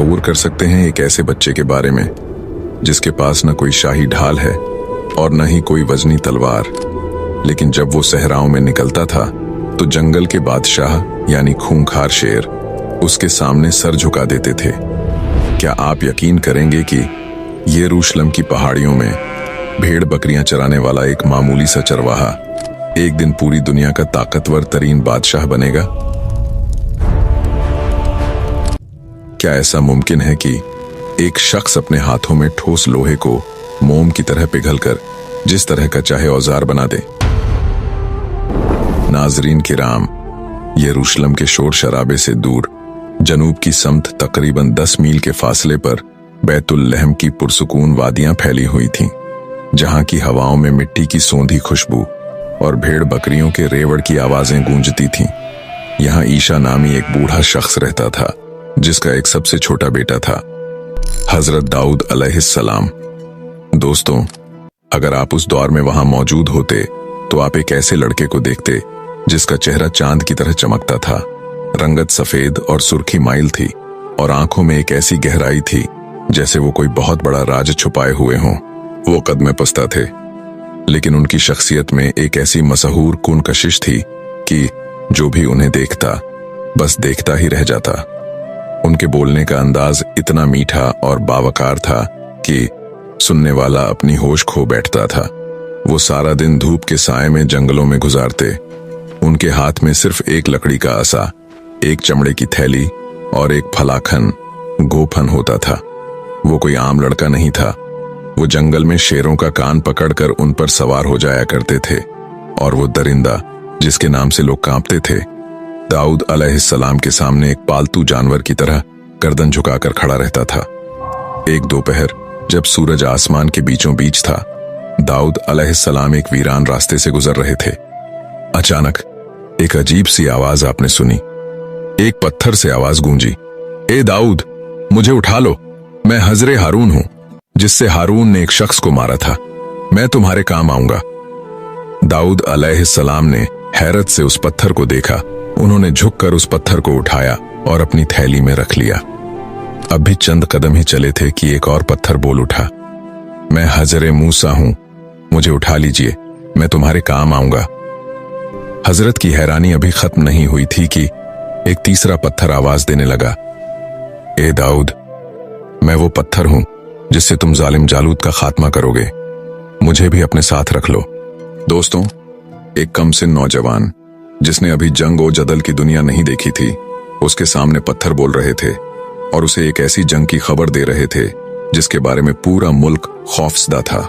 तस्वीर कर सकते हैं एक ऐसे बच्चे के बारे में जिसके पास न कोई शाही ढाल है और न ही कोई वजनी तलवार, लेकिन जब वो सहराओं में निकलता था तो जंगल के बादशाह यानी खूंखार शेर उसके सामने सर झुका देते थे। क्या आप यकीन करेंगे कि यरूशलेम की पहाड़ियों में भेड़ बकरियां चराने वाला एक मामूली सा चरवाहा एक दिन पूरी दुनिया का ताकतवर तरीन बादशाह बनेगा? क्या ऐसा मुमकिन है कि एक शख्स अपने हाथों में ठोस लोहे को मोम की तरह पिघलकर जिस तरह का चाहे औजार बना दे? नाजरीन किराम, यरूशलेम के शोर शराबे से दूर जनूब की समत तकरीबन 10 मील के फासले पर बैतुल लहम की पुरसुकून वादियां फैली हुई थीं, जहां की हवाओं में मिट्टी की सोंधी खुशबू और भेड़ बकरियों के रेवड़ की आवाजें गूंजती थीं। यहां ईशा नामी एक बूढ़ा शख्स रहता था जिसका एक सबसे छोटा बेटा था, हजरत दाऊद अलैहिस्सलाम। दोस्तों, अगर आप उस दौर में वहां मौजूद होते तो आप एक ऐसे लड़के को देखते जिसका चेहरा चांद की तरह चमकता था, रंगत सफेद और सुर्खी माइल थी और आंखों में एक ऐसी गहराई थी जैसे वो कोई बहुत बड़ा राज छुपाए हुए हों। वो कद में पस्ता थे, लेकिन उनकी शख्सियत में एक ऐसी मशहूर कुन कशिश थी कि जो भी उन्हें देखता बस देखता ही रह जाता। उनके बोलने का अंदाज इतना मीठा और बावकार था कि सुनने वाला अपनी होश खो बैठता था। वो सारा दिन धूप के साए में जंगलों में गुजारते। उनके हाथ में सिर्फ एक लकड़ी का आसा, एक चमड़े की थैली और एक फलाखन गोफन होता था। वो कोई आम लड़का नहीं था। वो जंगल में शेरों का कान पकड़कर उन पर सवार हो जाया करते थे, और वो दरिंदा जिसके नाम से लोग कांपते थे दाऊद अलैहिस्सलाम के सामने एक पालतू जानवर की तरह गर्दन झुकाकर खड़ा रहता था। एक दोपहर जब सूरज आसमान के बीचों बीच था, दाऊद अलैहिस्सलाम एक वीरान रास्ते से गुजर रहे थे। अचानक एक अजीब सी आवाज आपने सुनी। एक पत्थर से आवाज गूंजी, ए दाऊद, मुझे उठा लो, मैं हजरे हारून हूं, जिससे हारून ने एक शख्स को मारा था। मैं तुम्हारे काम आऊंगा। दाऊद अलैहिस्सलाम ने हैरत से उस पत्थर को देखा। उन्होंने झुककर उस पत्थर को उठाया और अपनी थैली में रख लिया। अब भी चंद कदम ही चले थे कि एक और पत्थर बोल उठा, मैं हजरे मूसा हूं, मुझे उठा लीजिए, मैं तुम्हारे काम आऊंगा। हजरत की हैरानी अभी खत्म नहीं हुई थी कि एक तीसरा पत्थर आवाज देने लगा, ए दाऊद, मैं वो पत्थर हूं जिससे तुम जालिम जालूत का खात्मा करोगे, मुझे भी अपने साथ रख लो। दोस्तों, एक कमसिन नौजवान जिसने अभी जंग और जदल की दुनिया नहीं देखी थी, उसके सामने पत्थर बोल रहे थे और उसे एक ऐसी जंग की खबर दे रहे थे जिसके बारे में पूरा मुल्क खौफजदा था।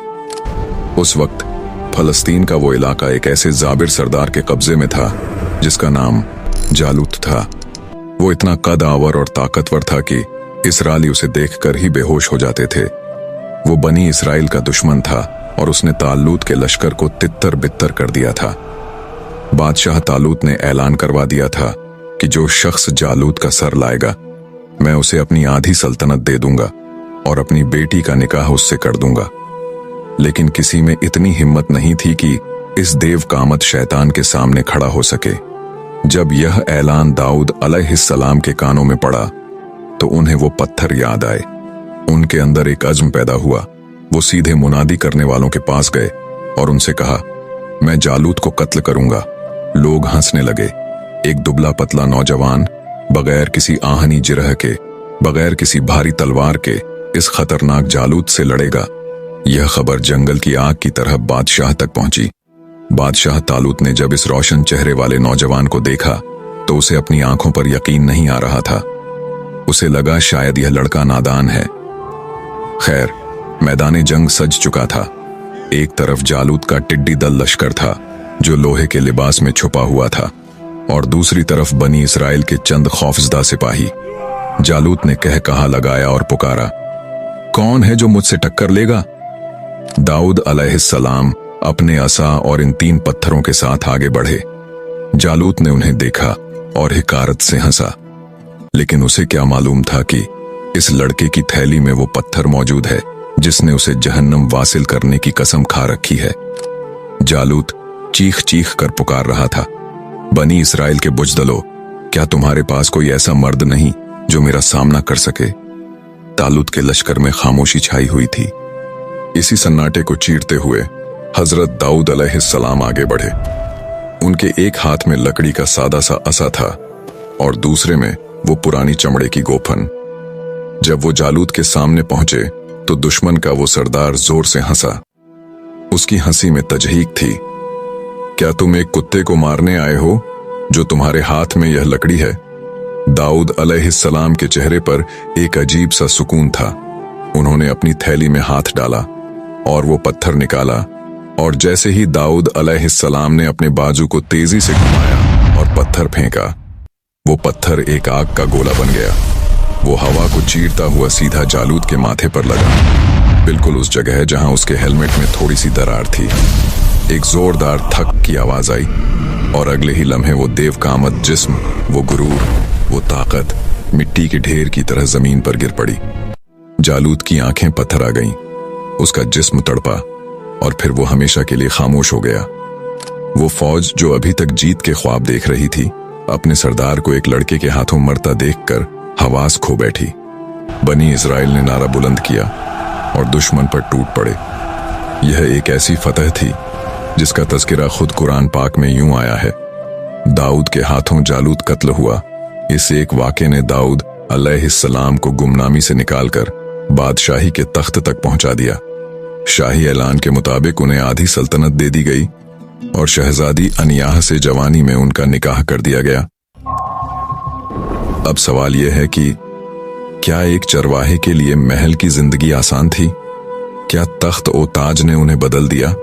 उस वक्त फलस्तीन का वो इलाका एक ऐसे जाबिर सरदार के कब्जे में था जिसका नाम जालूत था। वो इतना कद आवर और ताकतवर था कि इसराइली उसे देखकर ही बेहोश हो जाते थे। वो बनी इसराइल का दुश्मन था और उसने तालूत के लश्कर को तित्तर बित्तर कर दिया था। बादशाह तालूत ने ऐलान करवा दिया था कि जो शख्स जालूत का सर लाएगा, मैं उसे अपनी आधी सल्तनत दे दूंगा और अपनी बेटी का निकाह उससे कर दूंगा। लेकिन किसी में इतनी हिम्मत नहीं थी कि इस देव कामत शैतान के सामने खड़ा हो सके। जब यह ऐलान दाऊद अलैहिस्सलाम के कानों में पड़ा तो उन्हें वो पत्थर याद आए। उनके अंदर एक अज़्म पैदा हुआ। वो सीधे मुनादी करने वालों के पास गए और उनसे कहा, मैं जालूत को कत्ल करूंगा। लोग हंसने लगे। एक दुबला पतला नौजवान बगैर किसी आहनी जिरह के, बगैर किसी भारी तलवार के इस खतरनाक जालूत से लड़ेगा। यह खबर जंगल की आग की तरह बादशाह तक पहुंची। बादशाह तालूत ने जब इस रोशन चेहरे वाले नौजवान को देखा तो उसे अपनी आंखों पर यकीन नहीं आ रहा था। उसे लगा शायद यह लड़का नादान है। खैर, मैदान जंग सज चुका था। एक तरफ जालूत का टिड्डी दल लश्कर था जो लोहे के लिबास में छुपा हुआ था, और दूसरी तरफ बनी इसराइल के चंद खौफजदा सिपाही। जालूत ने कह कहा लगाया और पुकारा, कौन है जो मुझसे टक्कर लेगा? दाऊद अलैहिस्सलाम अपने असा और इन 3 पत्थरों के साथ आगे बढ़े। जालूत ने उन्हें देखा और हिकारत से हंसा, लेकिन उसे क्या मालूम था कि इस लड़के की थैली में वो पत्थर मौजूद है जिसने उसे जहन्नम वासिल करने की कसम खा रखी है। जालूत चीख चीख कर पुकार रहा था, बनी इसराइल के बुजदलो, क्या तुम्हारे पास कोई ऐसा मर्द नहीं जो मेरा सामना कर सके? तालुत के लश्कर में खामोशी छाई हुई थी। इसी सन्नाटे को चीरते हुए हजरत दाऊद अलैहिस्सलाम आगे बढ़े। उनके एक हाथ में लकड़ी का सादा सा असा था और दूसरे में वो पुरानी चमड़े की गोफन। जब वो जालूत के सामने पहुंचे तो दुश्मन का वो सरदार जोर से हंसा। उसकी हंसी में तजहीक थी। क्या तुम एक कुत्ते को मारने आए हो जो तुम्हारे हाथ में यह लकड़ी है? दाऊद अलैहिस्सलाम के चेहरे पर एक अजीब सा सुकून था। उन्होंने अपनी थैली में हाथ डाला और वो पत्थर निकाला, और जैसे ही दाऊद अलैहिस्सलाम ने अपने बाजू को तेजी से घुमाया और पत्थर फेंका, वो पत्थर एक आग का गोला बन गया। वो हवा को चीरता हुआ सीधा जालूत के माथे पर लगा, बिल्कुल उस जगह जहां उसके हेलमेट में थोड़ी सी दरार थी। एक जोरदार थक की आवाज आई और अगले ही लम्हे वो देव का आमद जिस्म, वो गुरूर, वो ताकत मिट्टी के ढेर की तरह जमीन पर गिर पड़ी। जालूत की आंखें पत्थर आ गईं, उसका जिस्म तड़पा और फिर वो हमेशा के लिए खामोश हो गया। वो फौज जो अभी तक जीत के ख्वाब देख रही थी, अपने सरदार को एक लड़के के हाथों मरता देखकर हवास खो बैठी। बनी इस्राइल ने नारा बुलंद किया और दुश्मन पर टूट पड़े। यह एक ऐसी फतह थी जिसका तज़किरा खुद कुरान पाक में यूं आया है, दाऊद के हाथों जालूत कत्ल हुआ। इस एक वाक़े ने दाऊद अलैहिस्सलाम को गुमनामी से निकालकर बादशाही के तख्त तक पहुंचा दिया। शाही ऐलान के मुताबिक उन्हें आधी सल्तनत दे दी गई और शहजादी अनियाह से जवानी में उनका निकाह कर दिया गया। अब सवाल यह है कि क्या एक चरवाहे के लिए महल की जिंदगी आसान थी? क्या तख्त ओ ताज ने उन्हें बदल दिया?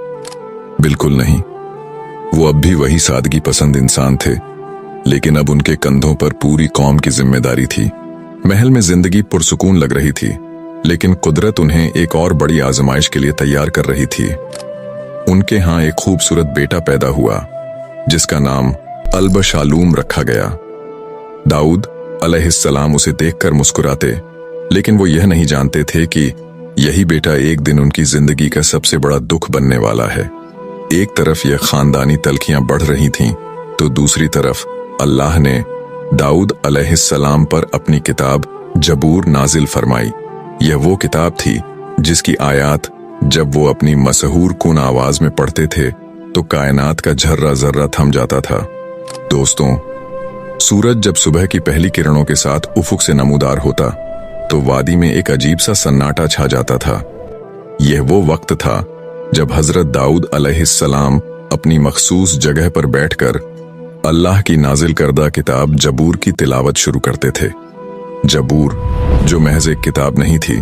बिल्कुल नहीं। वो अब भी वही सादगी पसंद इंसान थे, लेकिन अब उनके कंधों पर पूरी कौम की जिम्मेदारी थी। महल में जिंदगी पुरसुकून लग रही थी, लेकिन कुदरत उन्हें एक और बड़ी आजमाइश के लिए तैयार कर रही थी। उनके यहाँ एक खूबसूरत बेटा पैदा हुआ जिसका नाम अल-बशालूम रखा गया। दाऊद अलैहिस्सलाम उसे देखकर मुस्कुराते, लेकिन वो यह नहीं जानते थे कि यही बेटा एक दिन उनकी जिंदगी का सबसे बड़ा दुख बनने वाला है। एक तरफ यह खानदानी तलखियां बढ़ रही थीं, तो दूसरी तरफ अल्लाह ने दाऊद अलैहिस्सलाम पर अपनी किताब जबूर नाजिल फरमाई। यह वो किताब थी जिसकी आयात जब वो अपनी मशहूर कुन आवाज में पढ़ते थे तो कायनात का झर्रा जर्रा थम जाता था। दोस्तों, सूरज जब सुबह की पहली किरणों के साथ उफुक से नमूदार होता तो वादी में एक अजीब सा सन्नाटा छा जाता था। यह वो वक्त था जब हजरत दाऊद अलैहिस्सलाम अपनी मखसूस जगह पर बैठकर अल्लाह की नाजिल करदा किताब जबूर की तिलावत शुरू करते थे। जबूर जो महज एक किताब नहीं थी,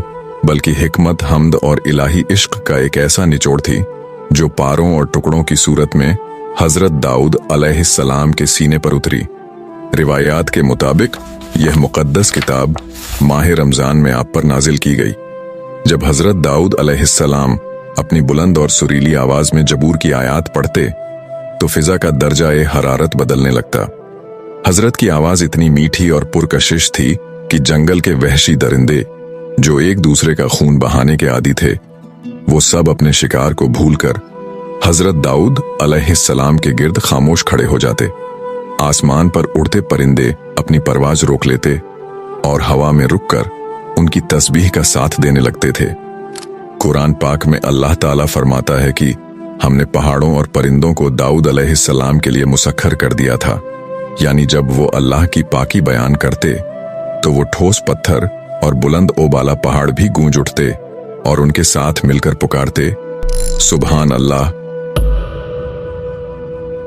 बल्कि हिकमत, हमद और इलाही इश्क का एक ऐसा निचोड़ थी जो पारों और टुकड़ों की सूरत में हजरत दाऊद अलैहिस्सलाम के सीने पर उतरी। रिवायात के मुताबिक यह मुकद्दस किताब माह रमजान में आप पर नाजिल की गई। जब हजरत दाऊद अलैहिस्सलाम अपनी बुलंद और सुरीली आवाज में जबूर की आयात पढ़ते तो फिजा का दर्जा ए हरारत बदलने लगता। हजरत की आवाज इतनी मीठी और पुरकशिश थी कि जंगल के वहशी दरिंदे जो एक दूसरे का खून बहाने के आदी थे, वो सब अपने शिकार को भूलकर हजरत दाऊद अलैहिस्सलाम के गिर्द खामोश खड़े हो जाते। आसमान पर उड़ते परिंदे अपनी परवाज रोक लेते और हवा में रुककर उनकी तस्बीह का साथ देने लगते थे। कुरान पाक में अल्लाह ताला फरमाता है कि हमने पहाड़ों और परिंदों को दाऊद अलैहिस्सलाम के लिए मुसख्खर कर दिया था। यानी जब वो अल्लाह की पाकी बयान करते तो वो ठोस पत्थर और बुलंद ओबाला पहाड़ भी गूंज उठते और उनके साथ मिलकर पुकारते, सुभान अल्लाह।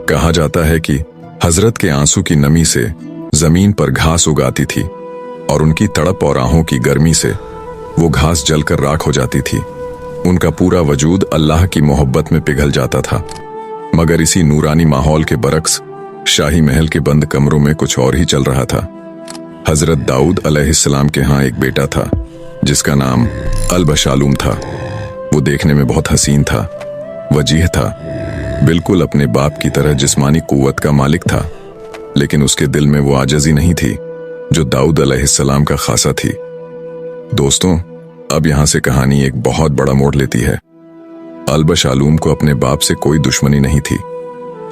कहा जाता है कि हजरत के आंसू की नमी से जमीन पर घास उगाती थी और उनकी तड़प और आहों की गर्मी से वो घास जलकर राख हो जाती थी। उनका पूरा वजूद अल्लाह की मोहब्बत में पिघल जाता था। मगर इसी नूरानी माहौल के बरक्स शाही महल के बंद कमरों में कुछ और ही चल रहा था। हजरत दाऊद अलैहिस्सलाम के यहाँ एक बेटा था जिसका नाम अल-बशालूम था। वो देखने में बहुत हसीन था, वजीह था, बिल्कुल अपने बाप की तरह जिस्मानी कुव्वत का मालिक था, लेकिन उसके दिल में वो आजज़ी नहीं थी जो दाऊद अलैहिस्सलाम का खासा थी। दोस्तों, अब यहाँ से कहानी एक बहुत बड़ा मोड़ लेती है। अल-बशालूम को अपने बाप से कोई दुश्मनी नहीं थी,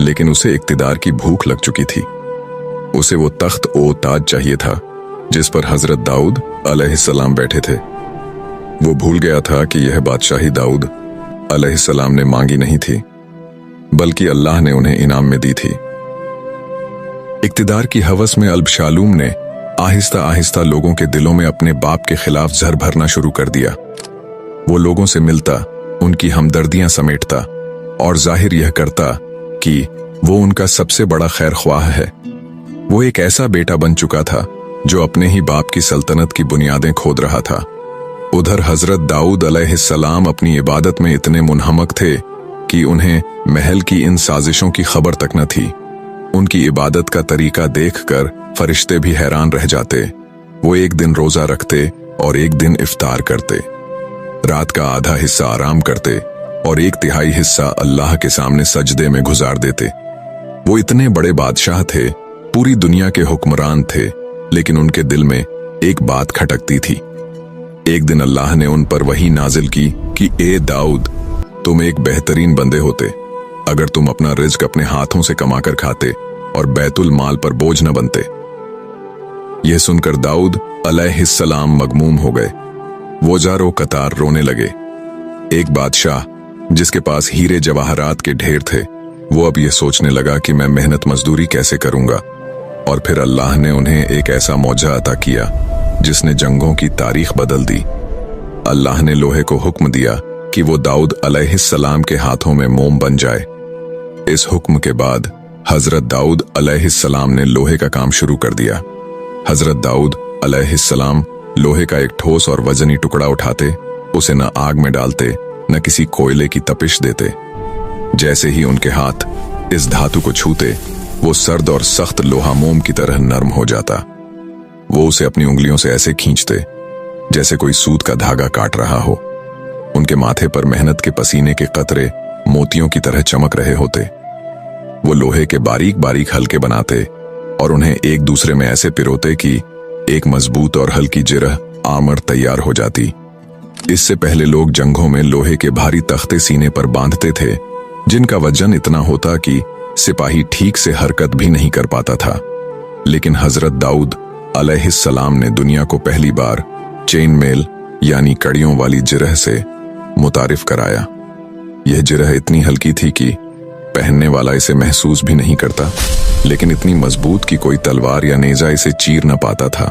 लेकिन उसे इक्तिदार की भूख लग चुकी थी। उसे वो तख्त ओ ताज चाहिए था जिस पर हजरत दाऊद अलैहिस्सलाम बैठे थे। वो भूल गया था कि यह बादशाही दाऊद अलैहिस्सलाम ने मांगी नहीं थी, बल्कि अल्लाह ने उन्हें इनाम में दी थी। इक्तिदार की हवस में अल्बशालूम ने आहिस्ता आहिस्ता लोगों के दिलों में अपने बाप के खिलाफ जहर भरना शुरू कर दिया। वो लोगों से मिलता, उनकी हमदर्दियां समेटता और जाहिर यह करता कि वो उनका सबसे बड़ा खैर ख्वाह है। वो एक ऐसा बेटा बन चुका था जो अपने ही बाप की सल्तनत की बुनियादें खोद रहा था। उधर हजरत दाऊद अलैहिस्सलाम अपनी इबादत में इतने मुनहमक थे कि उन्हें महल की इन साजिशों की खबर तक न थी। उनकी इबादत का तरीका देखकर फरिश्ते भी हैरान रह जाते। वो एक दिन रोजा रखते और एक दिन इफ्तार करते, रात का आधा हिस्सा आराम करते और 1/3 हिस्सा अल्लाह के सामने सजदे में गुजार देते। वो इतने बड़े बादशाह थे, पूरी दुनिया के हुक्मरान थे, लेकिन उनके दिल में एक बात खटकती थी। एक दिन अल्लाह ने उन पर वही नाजिल की कि ए दाऊद, तुम एक बेहतरीन बंदे होते अगर तुम अपना रिज्क अपने हाथों से कमाकर खाते और बैतुल माल पर बोझ न बनते। यह सुनकर दाऊद अलैहिस्सलाम मगमूम हो गए। वो जारो कतार रोने लगे। एक बादशाह जिसके पास हीरे जवाहरात के ढेर थे, वो अब यह सोचने लगा कि मैं मेहनत मजदूरी कैसे करूंगा। और फिर अल्लाह ने उन्हें एक ऐसा मौजा अता किया जिसने जंगों की तारीख बदल दी। अल्लाह ने लोहे को हुक्म दिया कि वो दाऊद अलैहिस्सलाम के हाथों में मोम बन जाए। इस हुक्म के बाद हजरत दाऊद अलैहिस्सलाम ने लोहे का काम शुरू कर दिया। हजरत दाऊद अलैहिस्सलाम लोहे का एक ठोस और वजनी टुकड़ा उठाते, उसे न आग में डालते न किसी कोयले की तपिश देते। जैसे ही उनके हाथ इस धातु को छूते, वो सर्द और सख्त लोहा मोम की तरह नरम हो जाता। वो उसे अपनी उंगलियों से ऐसे खींचते जैसे कोई सूत का धागा काट रहा हो। उनके माथे पर मेहनत के पसीने के कतरे मोतियों की तरह चमक रहे होते। वो लोहे के बारीक बारीक हल्के बनाते और उन्हें एक दूसरे में ऐसे पिरोते कि एक मजबूत और हल्की जिरह आमर तैयार हो जाती। इससे पहले लोग जंगों में लोहे के भारी तख्ते सीने पर बांधते थे, जिनका वजन इतना होता कि सिपाही ठीक से हरकत भी नहीं कर पाता था। लेकिन हजरत दाऊद अलैहिस्सलाम ने दुनिया को पहली बार चेन मेल यानी कड़ियों वाली जिरह से मुतारिफ कराया। यह जिरह इतनी हल्की थी कि पहनने वाला इसे महसूस भी नहीं करता, लेकिन इतनी मजबूत कि कोई तलवार या नेजा इसे चीर न पाता था।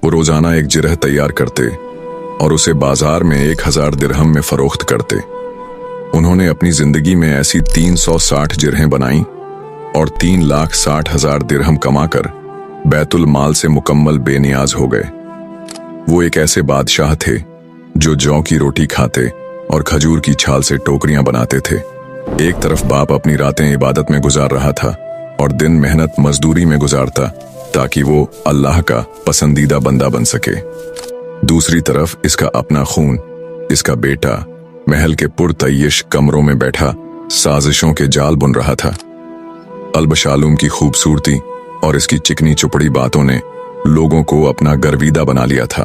वो रोजाना एक जिरह तैयार करते और उसे बाजार में 1000 दिरहम में फरोख्त करते। उन्होंने अपनी जिंदगी में ऐसी 360 जिरहें बनाई और 3,60,000 दिरहम कमाकर बैतुल माल से मुकम्मल बेनियाज हो गए। वो एक ऐसे बादशाह थे जो जौ की रोटी खाते और खजूर की छाल से टोकरियां बनाते थे। एक तरफ बाप अपनी रातें इबादत में गुजार रहा था और दिन मेहनत मजदूरी में गुजारता ताकि वो अल्लाह का पसंदीदा बंदा बन सके। दूसरी तरफ इसका अपना खून, इसका बेटा महल के पुरतय्यश कमरों में बैठा साजिशों के जाल बुन रहा था। अल्बशालूम की खूबसूरती और इसकी चिकनी चुपड़ी बातों ने लोगों को अपना गर्विदा बना लिया था।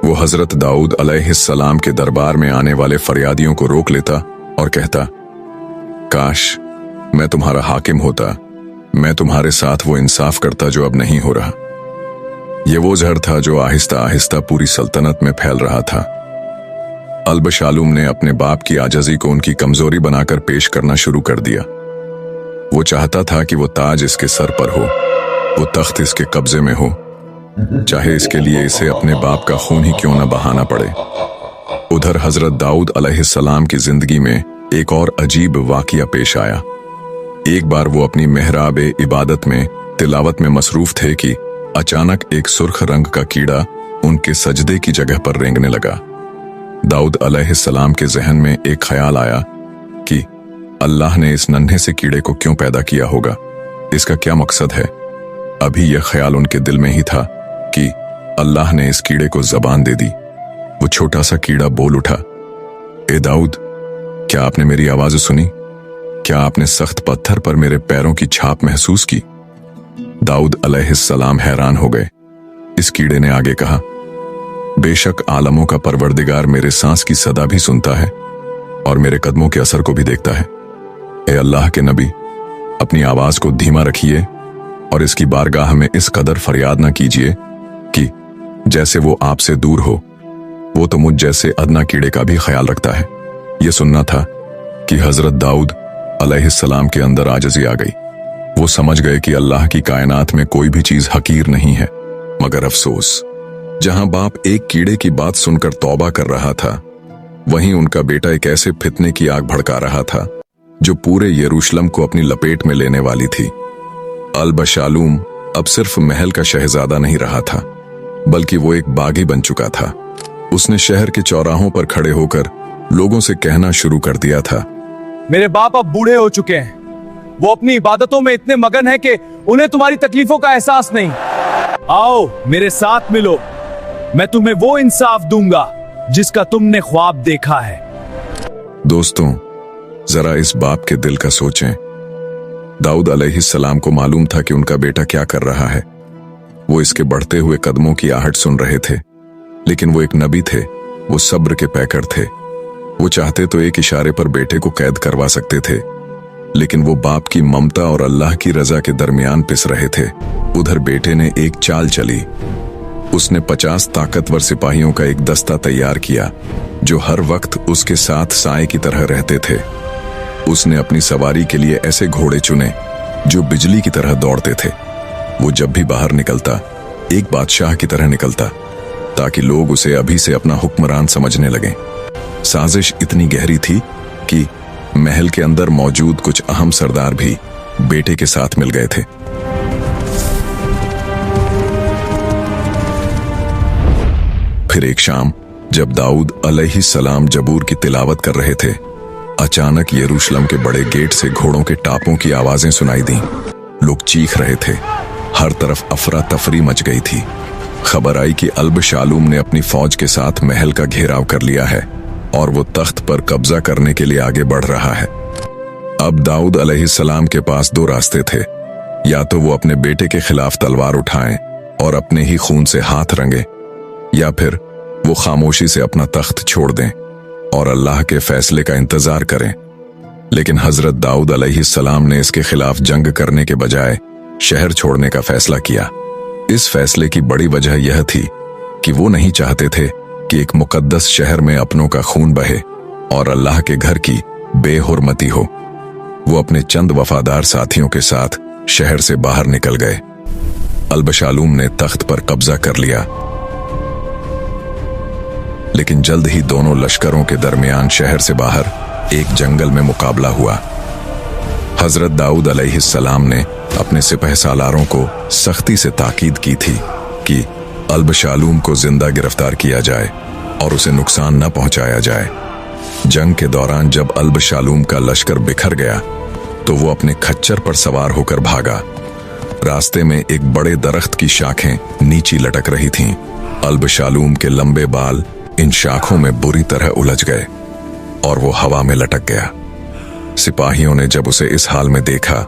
वो हजरत दाऊद अलैहिस्सलाम के दरबार में आने वाले फरियादियों को रोक लेता और कहता, काश मैं तुम्हारा हाकिम होता, मैं तुम्हारे साथ वो इंसाफ करता जो अब नहीं हो रहा। ये वो जहर था जो आहिस्ता आहिस्ता पूरी सल्तनत में फैल रहा था। अल्बशालूम ने अपने बाप की आजजी को उनकी कमजोरी बनाकर पेश करना शुरू कर दिया। वो चाहता था कि वो ताज इसके सर पर हो, वो तख्त इसके कब्जे में हो, चाहे इसके लिए इसे अपने बाप का खून ही क्यों न बहाना पड़े। उधर हजरत दाऊद अलैहिस्सलाम की जिंदगी में एक और अजीब वाकया पेश आया। एक बार वो अपनी मेहराब इबादत में तिलावत में मसरूफ थे कि अचानक एक सुर्ख रंग का कीड़ा उनके सजदे की जगह पर रेंगने लगा। दाऊद अलैहिस्सलाम के जहन में एक ख्याल आया कि अल्लाह ने इस नन्हे से कीड़े को क्यों पैदा किया होगा, इसका क्या मकसद है। अभी यह ख्याल उनके दिल में ही था कि अल्लाह ने इस कीड़े को जबान दे दी। वो छोटा सा कीड़ा बोल उठा, ए दाऊद, क्या आपने मेरी आवाज सुनी? क्या आपने सख्त पत्थर पर मेरे पैरों की छाप महसूस की? दाऊद अलैहिस्सलाम हैरान हो गए। इस कीड़े ने आगे कहा, बेशक आलमों का परवरदिगार मेरे सांस की सदा भी सुनता है और मेरे कदमों के असर को भी देखता है। ए अल्लाह के नबी, अपनी आवाज को धीमा रखिए और इसकी बारगाह में इस कदर फरियाद न कीजिए कि जैसे वो आपसे दूर हो। वो तो मुझ जैसे अदना कीड़े का भी ख्याल रखता है। ये सुनना था कि हजरत दाऊद अलैहिस्सलाम के अंदर आजिज़ी आ गई। वो समझ गए कि अल्लाह की कायनात में कोई भी चीज हकीर नहीं है। मगर अफसोस, जहां बाप एक कीड़े की बात सुनकर तौबा कर रहा था, वहीं उनका बेटा एक ऐसे फितने की आग भड़का रहा था जो पूरे यरूशलेम को अपनी लपेट में लेने वाली थी। अल-बशालूम अब सिर्फ महल का शहजादा नहीं रहा था, बल्कि वो एक बागी बन चुका था। उसने शहर के चौराहों पर खड़े होकर लोगों से कहना शुरू कर दिया था, मेरे बाप अब बूढ़े हो चुके हैं, वो अपनी इबादतों में इतने मगन हैं कि उन्हें तुम्हारी तकलीफों का एहसास नहीं। आओ मेरे साथ मिलो, मैं तुम्हें वो इंसाफ दूंगा जिसका तुमने ख्वाब देखा है। दोस्तों, जरा इस बाप के दिल का सोचें। दाऊद अलैहिस्सलाम को मालूम था कि उनका बेटा क्या कर रहा है। वो इसके बढ़ते हुए कदमों की आहट सुन रहे थे, लेकिन वो एक नबी थे, वो सब्र के पैकर थे। वो चाहते तो एक इशारे पर बेटे को कैद करवा सकते थे, लेकिन वो बाप की ममता और अल्लाह की रजा के दरमियान पिस रहे थे। उधर बेटे ने एक चाल चली। उसने 50 ताकतवर सिपाहियों का एक दस्ता तैयार किया जो हर वक्त उसके साथ साए की तरह रहते थे। उसने अपनी सवारी के लिए ऐसे घोड़े चुने जो बिजली की तरह दौड़ते थे। वो जब भी बाहर निकलता एक बादशाह की तरह निकलता, ताकि लोग उसे अभी से अपना हुक्मरान समझने लगें। साजिश इतनी गहरी थी कि महल के अंदर मौजूद कुछ अहम सरदार भी बेटे के साथ मिल गए थे। फिर एक शाम जब दाऊद अलैहिस्सलाम जबूर की तिलावत कर रहे थे, अचानक यरूशलेम के बड़े गेट से घोड़ों के टापों की आवाजें सुनाई दी। लोग चीख रहे थे, हर तरफ अफरा तफरी मच गई थी। खबर आई कि अल-बशालूम ने अपनी फौज के साथ महल का घेराव कर लिया है और वो तख्त पर कब्जा करने के लिए आगे बढ़ रहा है। अब दाऊद अलैहिस्सलाम के पास दो रास्ते थे, या तो वो अपने बेटे के खिलाफ तलवार उठाएं और अपने ही खून से हाथ रंगे, या फिर वो खामोशी से अपना तख्त छोड़ दें और अल्लाह के फैसले का इंतजार करें। लेकिन हजरत दाऊद अलैहिस्सलाम ने इसके खिलाफ जंग करने के बजाय शहर छोड़ने का फैसला किया। इस फैसले की बड़ी वजह यह थी कि वो नहीं चाहते थे कि एक मुकद्दस शहर में अपनों का खून बहे और अल्लाह के घर की बेहुरमती हो। वो अपने चंद वफादार साथियों के साथ शहर से बाहर निकल गए। अल-बशालूम ने तख्त पर कब्जा कर लिया, लेकिन जल्द ही दोनों लश्करों के दरमियान शहर से बाहर एक जंगल में मुकाबला हुआ। हजरत दाऊद अलैहिस्सलाम ने अपने सिपह सालारों को सख्ती से ताकीद की थी कि अल-बशालूम को जिंदा गिरफ्तार किया जाए और उसे नुकसान न पहुंचाया जाए। जंग के दौरान जब अल-बशालूम का लश्कर बिखर गया तो वो अपने खच्चर पर सवार होकर भागा। रास्ते में एक बड़े दरख्त की शाखें नीची लटक रही थीं। अल-बशालूम के लंबे बाल इन शाखों में बुरी तरह उलझ गए और वो हवा में लटक गया। सिपाहियों ने जब उसे इस हाल में देखा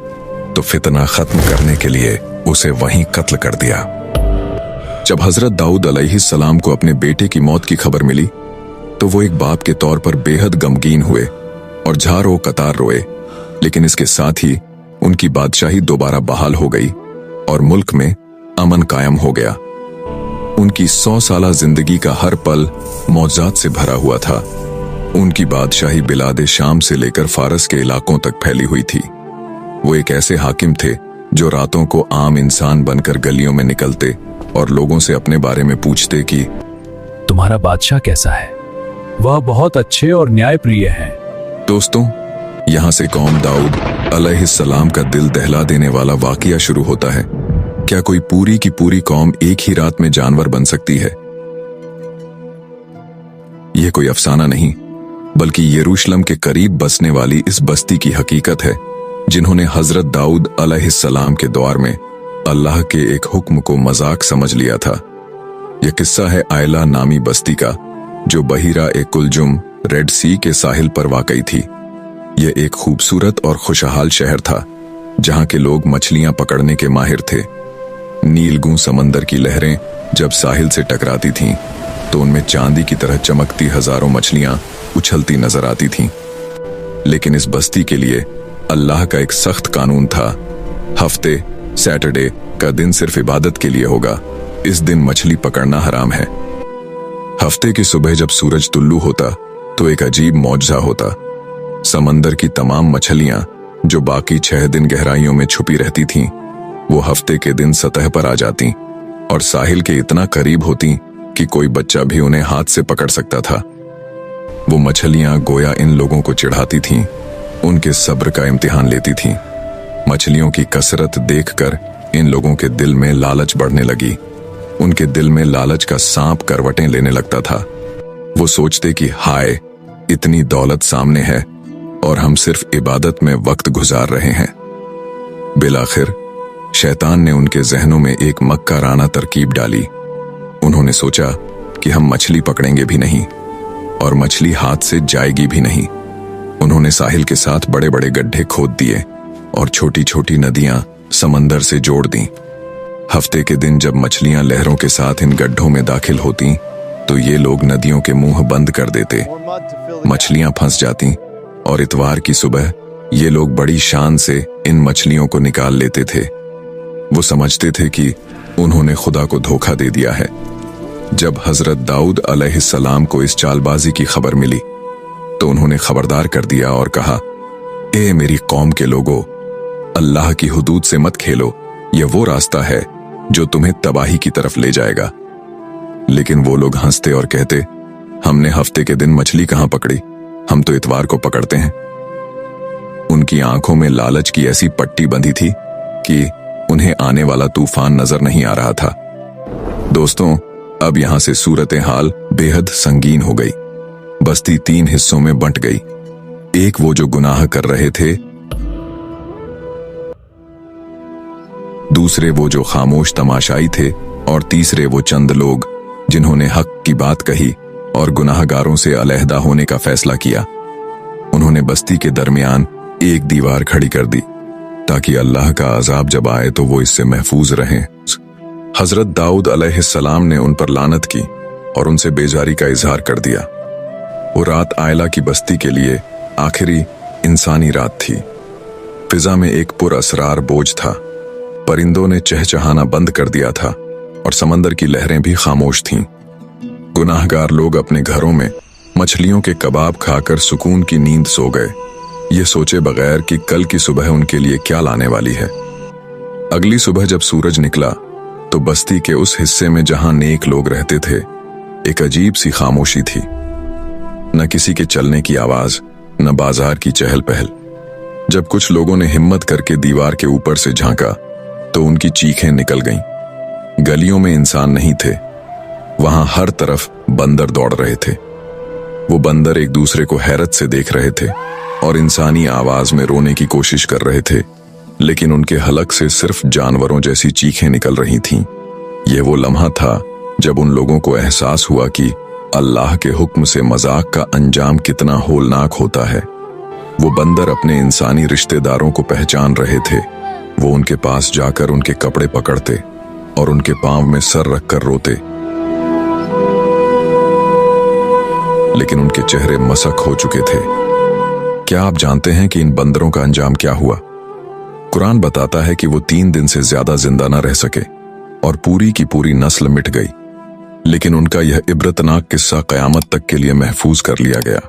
तो फितना खत्म करने के लिए उसे वहीं कत्ल कर दिया। जब हजरत दाऊद अलैहिस्सलाम को अपने बेटे की मौत की खबर मिली तो वो एक बाप के तौर पर बेहद गमगीन हुए और झारो कतार रोए। लेकिन इसके साथ ही उनकी बादशाही दोबारा बहाल हो गई और मुल्क में अमन कायम हो गया। उनकी 100 साला जिंदगी का हर पल मौजात से भरा हुआ था। उनकी बादशाही बिलादे शाम से लेकर फारस के इलाकों तक फैली हुई थी। वो एक ऐसे हाकिम थे जो रातों को आम इंसान बनकर गलियों में निकलते और लोगों से अपने बारे में पूछते कि तुम्हारा बादशाह कैसा है? वह बहुत अच्छे और न्यायप्रिय हैं। दोस्तों, यहाँ से कौम दाऊद अलैहिस्सलाम का दिल दहला देने वाला वाकया शुरू होता है। क्या कोई पूरी की पूरी कौम एक ही रात में जानवर बन सकती है? यह कोई अफसाना नहीं, बल्कि यरूशलेम के करीब बसने वाली इस बस्ती की हकीकत है, जिन्होंने हजरत दाऊद अलैहिस्सलाम के दौर में अल्लाह के एक हुक्म को मजाक समझ लिया था। यह किस्सा है आयला नामी बस्ती का, जो बहिरा ए कुलजुम रेड सी के साहिल पर वाकई थी। यह एक खूबसूरत और खुशहाल शहर था जहां के लोग मछलियां पकड़ने के माहिर थे। नीलगू समंदर की लहरें जब साहिल से टकराती थीं तो उनमें चांदी की तरह चमकती हजारों मछलियां उछलती नजर आती थीं। लेकिन इस बस्ती के लिए अल्लाह का एक सख्त कानून था। हफ्ते सैटरडे का दिन सिर्फ इबादत के लिए होगा। इस दिन मछली पकड़ना हराम है। हफ्ते की सुबह जब सूरज तुल्लू होता तो एक अजीब मौजज़ा होता। समंदर की तमाम मछलियां जो बाकी 6 दिन गहराइयों में छुपी रहती थीं, वो हफ्ते के दिन सतह पर आ जाती और साहिल के इतना करीब होती कि कोई बच्चा भी उन्हें हाथ से पकड़ सकता था। वो मछलियां गोया इन लोगों को चिढ़ाती थीं, उनके सब्र का इम्तिहान लेती थीं। मछलियों की कसरत देखकर इन लोगों के दिल में लालच बढ़ने लगी। उनके दिल में लालच का सांप करवटें लेने लगता था। वो सोचते कि हाय, इतनी दौलत सामने है और हम सिर्फ इबादत में वक्त गुजार रहे हैं। बिलाखिर शैतान ने उनके जहनों में एक मक्काराना तरकीब डाली। उन्होंने सोचा कि हम मछली पकड़ेंगे भी नहीं और मछली हाथ से जाएगी भी नहीं। उन्होंने साहिल के साथ बड़े बड़े गड्ढे खोद दिए और छोटी छोटी नदियां समंदर से जोड़ दी। हफ्ते के दिन जब मछलियां लहरों के साथ इन गड्ढों में दाखिल होती तो ये लोग नदियों के मुंह बंद कर देते। मछलियां फंस जाती और इतवार की सुबह ये लोग बड़ी शान से इन मछलियों को निकाल लेते थे। वो समझते थे कि उन्होंने खुदा को धोखा दे दिया है। जब हजरत दाऊद अलैहिस्सलाम को इस चालबाजी की खबर मिली तो उन्होंने खबरदार कर दिया और कहा, ए मेरी कौम के लोगों, अल्लाह की हुदूद से मत खेलो, यह वो रास्ता है जो तुम्हें तबाही की तरफ ले जाएगा। लेकिन वो लोग हंसते और कहते, हमने हफ्ते के दिन मछली कहां पकड़ी, हम तो इतवार को पकड़ते हैं। उनकी आंखों में लालच की ऐसी पट्टी बंधी थी कि उन्हें आने वाला तूफान नजर नहीं आ रहा था। दोस्तों, अब यहां से सूरत हाल बेहद संगीन हो गई। बस्ती 3 हिस्सों में बंट गई। एक वो जो गुनाह कर रहे थे, दूसरे वो जो खामोश तमाशाई थे और तीसरे वो चंद लोग जिन्होंने हक की बात कही और गुनाहगारों से अलहदा होने का फैसला किया। उन्होंने बस्ती के दरमियान एक दीवार खड़ी कर दी ताकि अल्लाह का अजाब जब आए तो वो इससे महफूज रहें। हजरत दाऊद अलैहिस्सलाम ने उन पर लानत की और उनसे बेजारी का इजहार कर दिया। वो रात आयला की बस्ती के लिए आखिरी इंसानी रात थी। फिजा में एक पुरअसरार बोझ था। परिंदों ने चहचहाना बंद कर दिया था और समंदर की लहरें भी खामोश थीं। गुनाहगार लोग अपने घरों में मछलियों के कबाब खाकर सुकून की नींद सो गए, ये सोचे बगैर कि कल की सुबह उनके लिए क्या लाने वाली है। अगली सुबह जब सूरज निकला तो बस्ती के उस हिस्से में जहां नेक लोग रहते थे, एक अजीब सी खामोशी थी। न किसी के चलने की आवाज, न बाजार की चहल पहल। जब कुछ लोगों ने हिम्मत करके दीवार के ऊपर से झांका तो उनकी चीखें निकल गईं। गलियों में इंसान नहीं थे, वहां हर तरफ बंदर दौड़ रहे थे। वो बंदर एक दूसरे को हैरत से देख रहे थे और इंसानी आवाज में रोने की कोशिश कर रहे थे, लेकिन उनके हलक से सिर्फ जानवरों जैसी चीखें निकल रही थीं। यह वो लम्हा था जब उन लोगों को एहसास हुआ कि अल्लाह के हुक्म से मजाक का अंजाम कितना होलनाक होता है। वो बंदर अपने इंसानी रिश्तेदारों को पहचान रहे थे। वो उनके पास जाकर उनके कपड़े पकड़ते और उनके पांव में सर रखकर रोते, लेकिन उनके चेहरे मसक हो चुके थे। क्या आप जानते हैं कि इन बंदरों का अंजाम क्या हुआ? कुरान बताता है कि वो 3 दिन से ज्यादा जिंदा न रह सके और पूरी की पूरी नस्ल मिट गई, लेकिन उनका यह इबरतनाक किस्सा कयामत तक के लिए महफूज कर लिया गया।